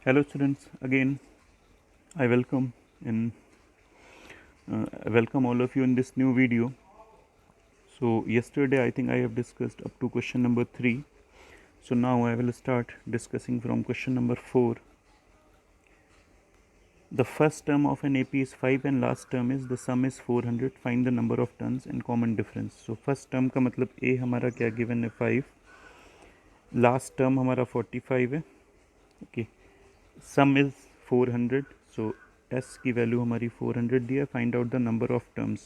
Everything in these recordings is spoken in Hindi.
Hello students, again I welcome all of you in this new video. So yesterday I think I have discussed up to question number 3. So now I will start discussing from question number 4. The first term of an AP is 5 and last term is the sum is 400. Find the number of turns and common difference. So first term का मतलब A हमारा क्या given है 5, last term हमारा 45 है, okay, sum is 400. So S की वैल्यू हमारी 400 दिया. Find out the number of terms.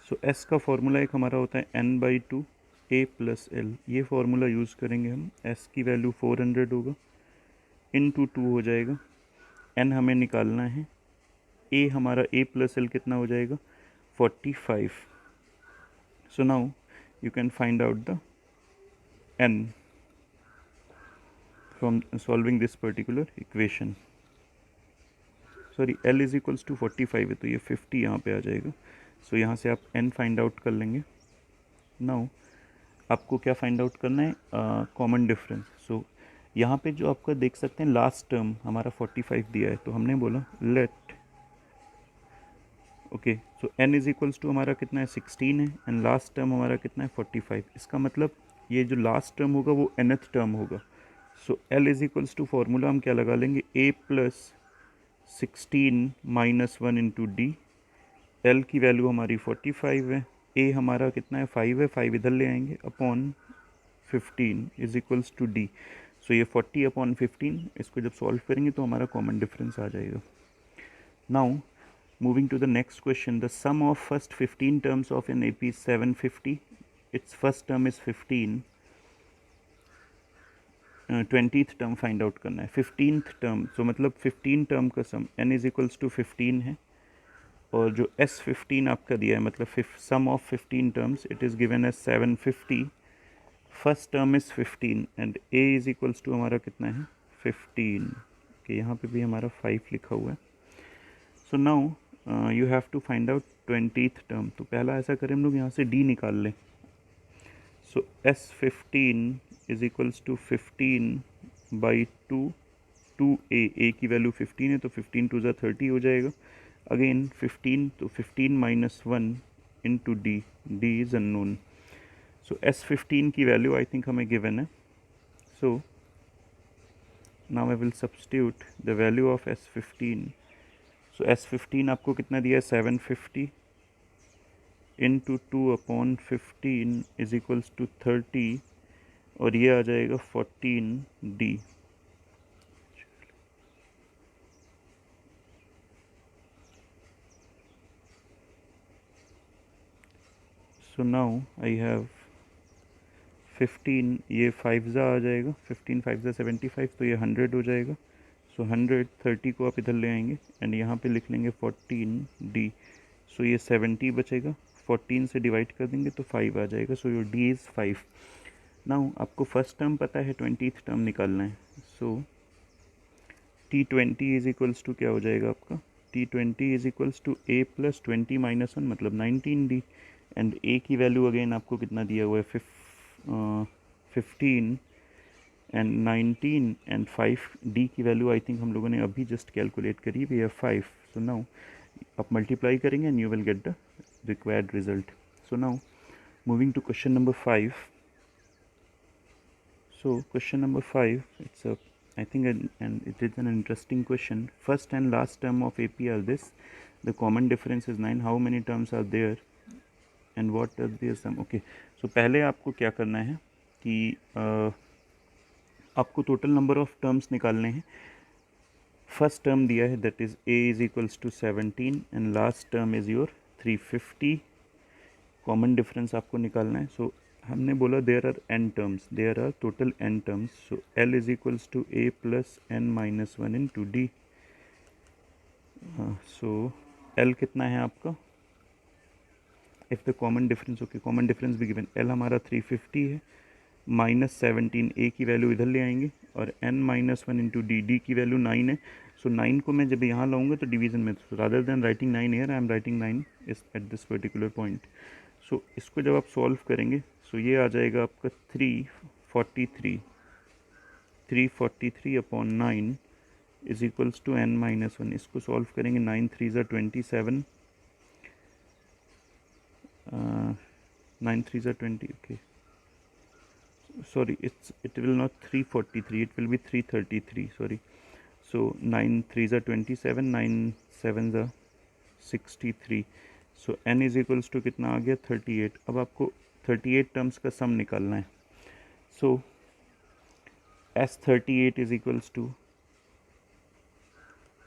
So S का फॉर्मूला एक हमारा होता है n/2 a प्लस एल. ये फॉर्मूला यूज़ करेंगे हम. S की वैल्यू 400 होगा, इनटू 2 हो जाएगा. n हमें निकालना है. a हमारा a प्लस एल कितना हो जाएगा 45. So now you can find out the n from solving this particular equation. Sorry, L is equals to 45 है तो ये 50 यहाँ पे आ जाएगा. सो यहाँ से आप n फाइंड आउट कर लेंगे. नाउ आपको क्या फाइंड आउट करना है, कॉमन डिफरेंस. सो यहाँ पे जो आपका देख सकते हैं लास्ट टर्म हमारा 45 दिया है, तो हमने बोला let okay. So n is equals to हमारा कितना है 16 है एंड लास्ट टर्म हमारा कितना है 45. इसका मतलब ये जो लास्ट टर्म होगा वो nth टर्म होगा. So L is equals to formula हम क्या लगा लेंगे, a plus 16 minus 1 into d. L की वैल्यू हमारी 45 है, ए हमारा कितना है 5 है, 5 इधर ले आएंगे, upon 15 is equals to d. So ये 40 अपॉन 15, इसको जब सॉल्व करेंगे तो हमारा कॉमन डिफरेंस आ जाएगा. Now moving to the next question. The sum of first 15 terms of an AP is 750. It's first term is 15. 20th term find out करना है. 15th टर्म, सो मतलब 15 टर्म का sum n is equals to 15 है, और जो S15 आपका दिया है मतलब sum of 15 terms it is given as 750. First term is 15 and A is equals to हमारा कितना है 15. कि यहाँ पे भी हमारा 5 लिखा हुआ है. So now you have to find out 20th term. तो पहला ऐसा करें हम लोग यहाँ से D निकाल लें. सो S15 is equals to 15/2 2a की वैल्यू 15 है तो 15 टू ज़ा 30 हो जाएगा. अगेन 15, तो 15 minus 1 into d. D is unknown. So S15 की वैल्यू आई थिंक हमें गिवन है. So now I will substitute the value of S15. So S15 आपको कितना दिया है 750 into 2 upon 15 is equals to 30, और ये आ जाएगा 14D. So now I have 15, ये 5 ज़ा आ जाएगा, 15 5 ज़ा 75, तो ये 100 हो जाएगा. सो 100 30 को आप इधर ले आएंगे एंड यहाँ पे लिख लेंगे 14D. सो ये 70 बचेगा, 14 से डिवाइड कर देंगे तो 5 आ जाएगा. So your D is 5. Now आपको फर्स्ट टर्म पता है, 20th टर्म निकालना है. सो T20 इज इक्वल्स टू क्या हो जाएगा आपका, T20 is equals to A plus 20 minus 1 मतलब 19D. एंड A की वैल्यू अगेन आपको कितना दिया हुआ है 15 एंड 19 एंड 5. D की वैल्यू आई थिंक हम लोगों ने अभी जस्ट कैलकुलेट करी भी है 5. सो नाउ आप मल्टीप्लाई करेंगे and you will get the required result. So now moving to question number 5. So question number 5, it's a I think and it is an interesting question. First and last term of AP are this. The common difference is 9. How many terms are there and what are their sum? Okay, so पहले आपको क्या करना है कि आपको टोटल नंबर ऑफ टर्म्स निकालने हैं. फर्स्ट टर्म दिया है that is A is equals to 17 and last term is your 350. Common difference आपको निकालना है. सो हमने बोला there are n terms, there are total n terms. So L is equals to A plus n minus 1 into d. So L कितना है आपका, if the common difference, okay common difference भी गिवन. L हमारा 350 है, माइनस 17, A की वैल्यू इधर ले आएंगे, और n minus 1 into d. D की वैल्यू 9 है. सो 9 को मैं जब यहाँ लाऊंगा तो डिवीजन में, rather than writing 9 here I am writing 9 इस एट दिस पर्टिकुलर पॉइंट. सो इसको जब आप सॉल्व करेंगे सो ये आ जाएगा आपका 343 upon 9 is equals to n minus one. इसको सॉल्व करेंगे, 9 3 ज़ा 27, 9 3 ज़ा 20, okay sorry, it will not 343, it will be 333, sorry. So 9 3s are 27, 9 7s are 63. So n is equals to कितना आ गया 38। अब आपको 38 टर्म्स का सम निकालना है। So S38 is equals to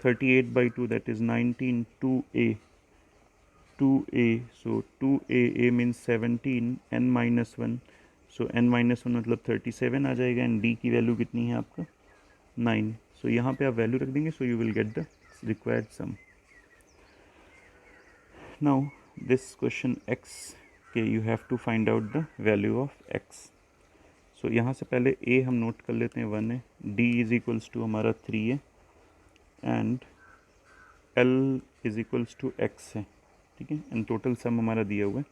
38 by 2, that is 19, 2a 2a, so 2a means 17, n minus 1, so n minus 1 मतलब 37 आ जाएगा, एंड d की वैल्यू कितनी है आपका 9। सो यहाँ पे आप वैल्यू रख देंगे, so you will get the required sum. Now this question x के you have to find out the value of x। So यहाँ से पहले a हम नोट कर लेते हैं 1 है, d इज इक्वल्स टू हमारा 3 है, and l is equals to x है, ठीक है, एंड टोटल सम हमारा दिया हुआ है।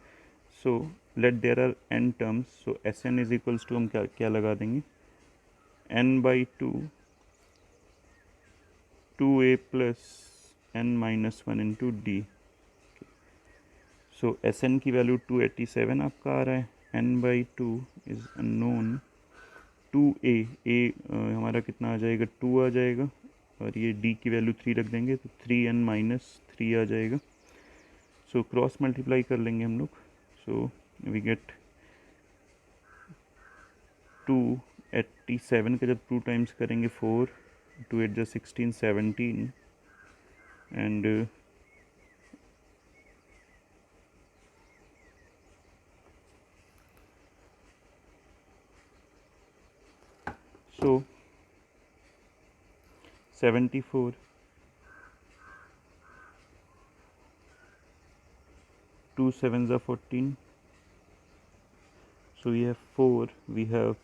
So let there are n terms, so S N is equals to हम क्या क्या लगा देंगे, n by 2 2a plus n minus 1 into d. So S N की वैल्यू 287 आपका आ रहा है, n by 2 is unknown, 2a हमारा कितना आ जाएगा 2 आ जाएगा, और ये d की वैल्यू 3 रख देंगे तो 3n माइनस 3 आ जाएगा। सो क्रॉस मल्टीप्लाई कर लेंगे हम लोग, सो वी गेट 287 का जब 2 टाइम्स करेंगे 4, 2 8 जा 16 17, and so 74, 2 7s are 14, so we have 4, we have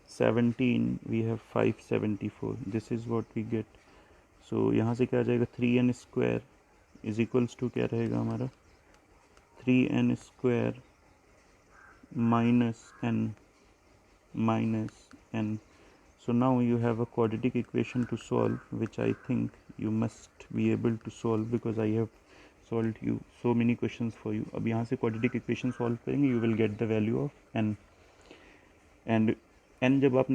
17, we have 574, this is what we get. So यहाँ से क्या आ जाएगा 3n square is equals to क्या रहेगा हमारा 3n square minus n. So now you have a quadratic equation to solve, which I think you must be able to solve because I have solved you so many questions for you. अब यहाँ से quadratic equation solve करेंगे, you will get the value of n, and n जब आप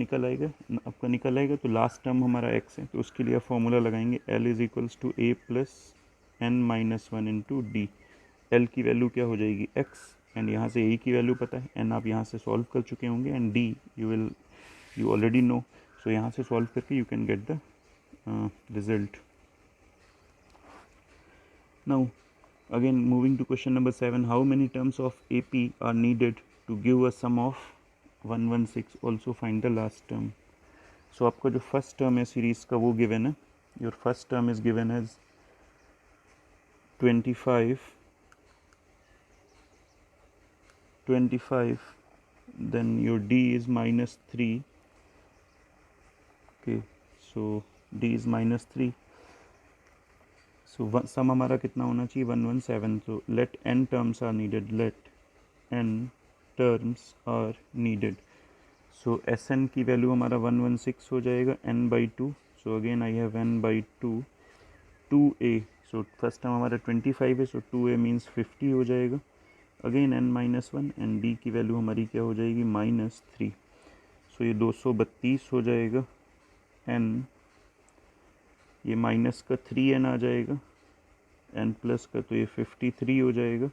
आपका निकल आएगा तो लास्ट टर्म हमारा x है, तो उसके लिए फॉर्मूला लगाएंगे l is equals to a plus n minus 1 into d. l की वैल्यू क्या हो जाएगी x, एंड यहाँ से a की वैल्यू पता है, n आप यहाँ से सॉल्व कर चुके होंगे, and d you already know, so यहाँ से सॉल्व करके you can get the result. Now again moving to question number 7, how many terms of AP are needed to give a sum of 116, also find the last term. So आपका जो फर्स्ट टर्म है सीरीज का वो गिवन है, your first term is given as 25, then your d is minus 3, okay, so d is minus 3, so सम हमारा कितना होना चाहिए 117, so let n terms are needed, let n terms are needed, so Sn की वैल्यू हमारा 116 हो जाएगा n by 2, so again I have n by 2, 2a, so first term हमारा 25 है, so 2a means 50 हो जाएगा, again n minus 1, and d की वैल्यू हमारी क्या हो जाएगी -3, सो ये 232 हो जाएगा, n ये माइनस का 3n आ जाएगा, n प्लस का तो ये 53 हो जाएगा,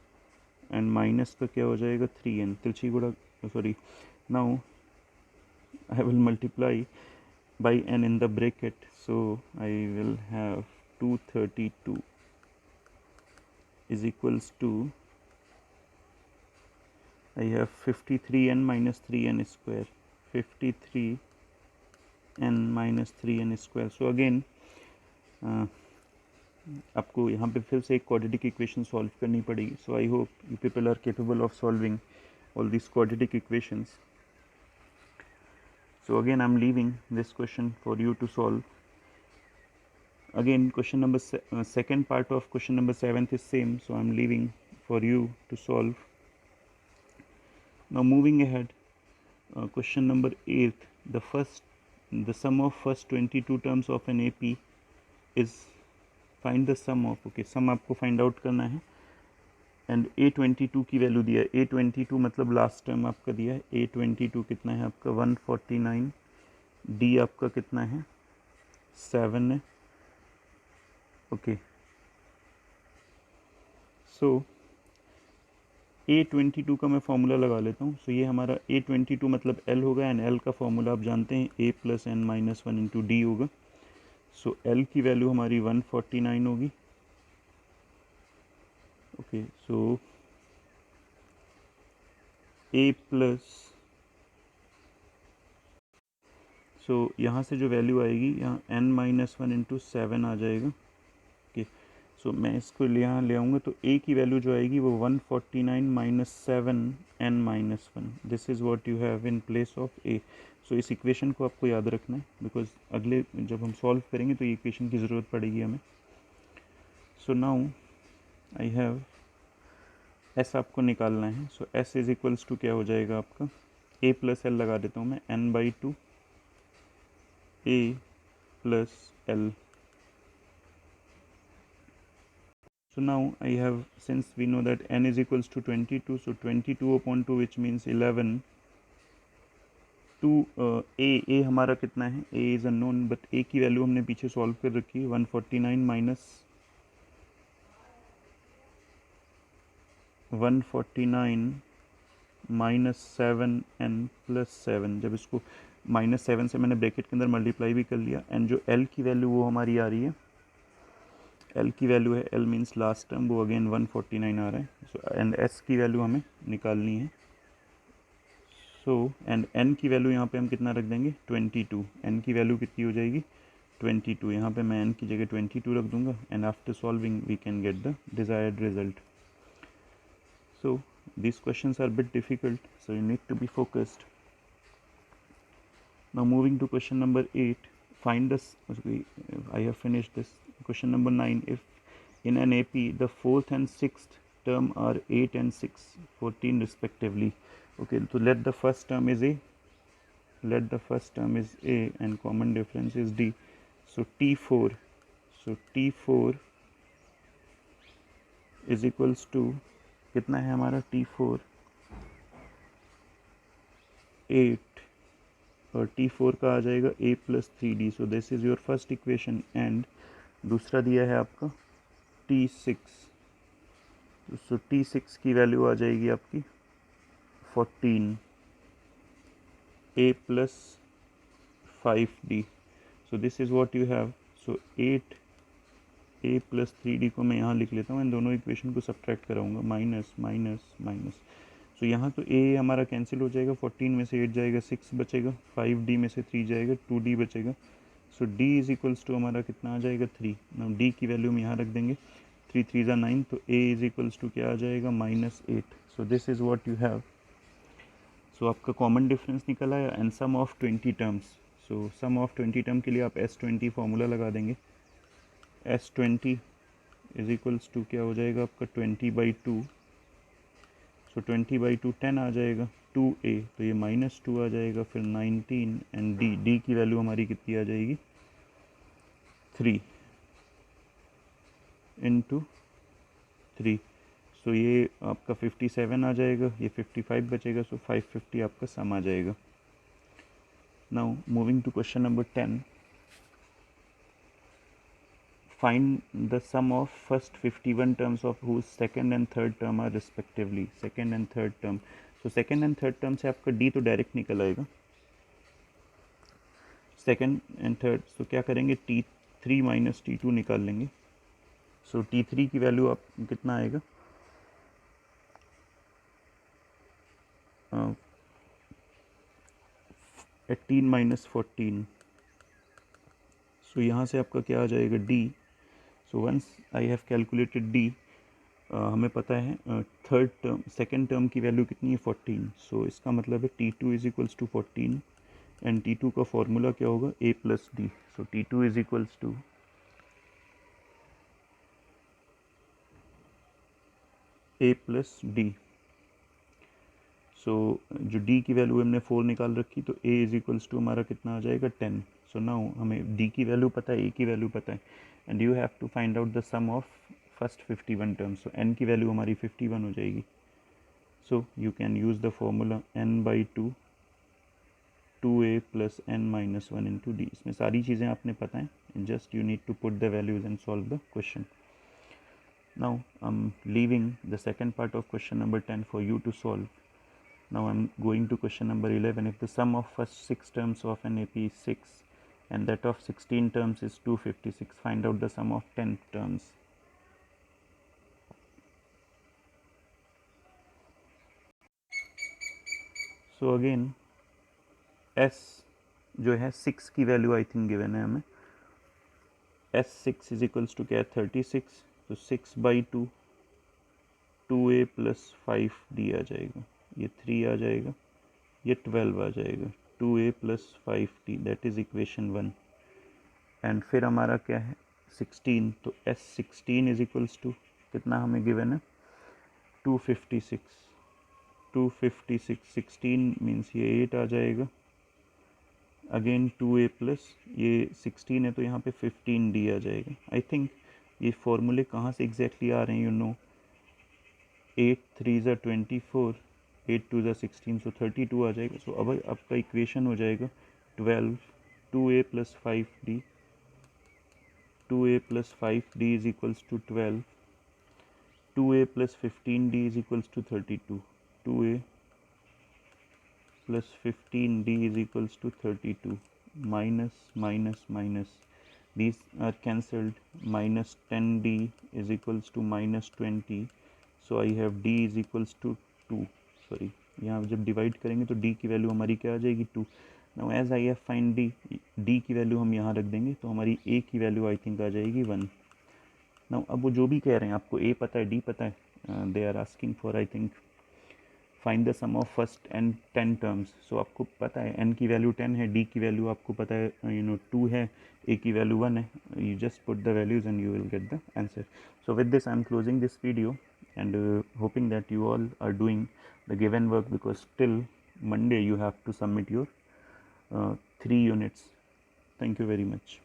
एंड माइनस का क्या हो जाएगा 3n, तिरछी गुणा, sorry, now I will multiply by n in the bracket, so I will have 232 is equals to, I have 53n minus 3n square, 53n minus 3n square. So again आपको यहाँ पे फिर से एक quadratic equation solve करनी पड़ेगी. So I hope you people are capable of solving all these quadratic equations. So again I'm leaving this question for you to solve. Again question number second part of question number 7th is same, so I'm leaving for you to solve. Now moving ahead, question number 8, the first the sum of first 22 terms of an AP is find the sum of, okay sum आपको फाइंड आउट करना है, एंड A22 की वैल्यू दिया है, A22 मतलब लास्ट टर्म आपका दिया है, A22 कितना है आपका 149, D आपका कितना है 7 है, ओके सो A22 का मैं फॉर्मूला लगा लेता हूँ। सो ये हमारा A22 मतलब L होगा, एंड L का फॉर्मूला आप जानते हैं A plus n minus one into d होगा। सो L की वैल्यू हमारी 149 होगी, okay so A plus, so यहाँ से जो वैल्यू आएगी यहाँ n minus one into seven आ जाएगा, ओके सो मैं इसको यहाँ ले आऊँगा तो A की वैल्यू जो आएगी वो 149 minus seven n minus one, this is what you have in place of A। सो इस इक्वेशन को आपको याद रखना है, बिकॉज अगले जब हम सॉल्व करेंगे तो ये इक्वेशन की ज़रूरत पड़ेगी हमें। सो नाउ आई हैव S आपको निकालना है, सो S इज इक्वल्स टू क्या हो जाएगा आपका, A प्लस एल लगा देता हूँ मैं, n/2 A plus L. So now I have, since we know that n is equals to 22, so 22 upon 2 which means 11, 2 A हमारा कितना है, A is unknown, but A की वैल्यू हमने पीछे सॉल्व कर रखी है 149 minus 149 minus seven N plus seven, जब इसको माइनस सेवन से मैंने ब्रैकेट के अंदर मल्टीप्लाई भी कर लिया, एंड जो L की वैल्यू वो हमारी आ रही है, L की वैल्यू है, L मीन्स लास्ट टर्म, वो अगेन 149 आ रहा है, सो एंड S की वैल्यू हमें निकालनी है। सो एंड N की वैल्यू यहाँ पे हम कितना रख देंगे 22, N की वैल्यू कितनी हो जाएगी 22, यहाँ पे मैं N की जगह 22 रख दूँगा, and after solving we can get the desired result. So these questions are a bit difficult, so you need to be focused. Now moving to question number 8, find this, I have finished this. Question number 9, if in an AP the fourth and sixth term are 8 and 6, 14 respectively, okay, so let the first term is A, and common difference is D. So T4, is equals to कितना है हमारा T4 8, और T4 का आ जाएगा A plus 3D, so this is your first equation, and दूसरा दिया है आपका T6, सो T6 की वैल्यू आ जाएगी आपकी 14, A plus 5D, so this is what you have. So 8 A plus 3D को मैं यहाँ लिख लेता हूँ, इन दोनों इक्वेशन को सब्ट्रैक्ट कराऊंगा, माइनस माइनस माइनस, सो यहाँ तो A हमारा कैंसिल हो जाएगा, 14 में से 8 जाएगा, 6 बचेगा, 5D में से 3 जाएगा, 2D बचेगा, सो D इज इक्वल्स टू हमारा कितना आ जाएगा 3। नाउ D की वैल्यू हम यहाँ रख देंगे, 3 3 ज़ा 9, तो A इज इक्वल्स टू क्या आ जाएगा -8, so this is what you have. So आपका कॉमन डिफरेंस निकल आया, and sum of 20 terms, so sum of 20 term के लिए आप S20 फॉर्मूला लगा देंगे, S20 इज इक्वल्स टू क्या हो जाएगा आपका 20/2, सो 20/2 10 आ जाएगा, 2A तो ये -2 आ जाएगा, फिर 19, एंड D की वैल्यू हमारी कितनी आ जाएगी 3 इंटू 3, सो ये आपका 57 आ जाएगा, ये 55 बचेगा, सो 550 आपका सम आ जाएगा। Now moving to question number 10, find the sum of first 51 terms of whose second and third term are respectively, second and third term, so second and third term से आपका D तो डायरेक्ट निकल आएगा, सेकेंड एंड थर्ड, सो क्या करेंगे T3 माइनस T2 निकाल लेंगे, सो T3 की वैल्यू आप कितना आएगा 18 माइनस 14, सो यहाँ से आपका क्या आ जाएगा D, so once I have calculated D, हमें पता है थर्ड टर्म सेकेंड टर्म की वैल्यू कितनी है 14, सो इसका मतलब है T2 is equals to 14, and T2 का फॉर्मूला क्या होगा A plus d, so T2 is equals to A plus d, so जो d की वैल्यू हमने 4 निकाल रखी, तो a इज इक्वल्स टू हमारा कितना आ जाएगा 10. सो नाउ हमें d की वैल्यू पता है, a की वैल्यू पता है, and you have to find out the sum of first 51 terms. So n की वैल्यू हमारी 51 हो जाएगी. So you can use the formula n/2 2a plus n minus 1 into d. इसमें सारी चीज़ें आपने पता है, just you need to put the values and solve the question. Now I'm leaving the second part of question number 10 for you to solve. Now I'm going to question number 11. If the sum of first 6 terms of an AP is 6 and that of 16 terms is 256, find out the sum of 10 terms. So again S जो है 6 की वैल्यू आई थिंक गिवन है हमें. S6 इज इक्वल्स टू क्या है 36. तो 6/2 2a प्लस 5d आ जाएगा, ये 3 आ जाएगा, ये 12 आ जाएगा. 2a plus 5d that is equation 1. And फिर हमारा क्या है 16. तो S16 इज इक्वल्स टू कितना हमें गिवन है 256. 16 मीन्स ये 8 आ जाएगा. अगेन 2a प्लस ये 16 है तो यहाँ पे 15d आ जाएगा. आई थिंक ये फॉर्मूले कहाँ से एग्जैक्टली आ रहे हैं, यू नो. 8 3 ज़ा 24, 8 2 ज़ा 16, सो 32 आ जाएगा. सो अब आपका इक्वेशन हो जाएगा 12 2a plus 5d. 2a plus 5d is equals to 12. 2a plus 15d is equals to 32. 2a plus 15d is equals to 32. Minus minus minus, these are cancelled. Minus 10d is equals to minus 20. So I have d is equals to 2. Sorry, यहाँ जब डिवाइड करेंगे तो d की वैल्यू हमारी क्या आ जाएगी 2. Now as I have find d की वैल्यू हम यहाँ रख देंगे तो हमारी a की वैल्यू आई थिंक आ जाएगी 1. नाउ अब वो जो भी कह रहे हैं, आपको a पता है d पता है, they are asking for I think find the sum of first and 10 terms. So आपको पता है n की वैल्यू 10 है, d की वैल्यू आपको पता है 2 है, a की वैल्यू 1 है. You just put the values and you will get the answer. So with this I am closing this video and hoping that you all are doing the given work, because till Monday you have to submit your 3 units. Thank you very much.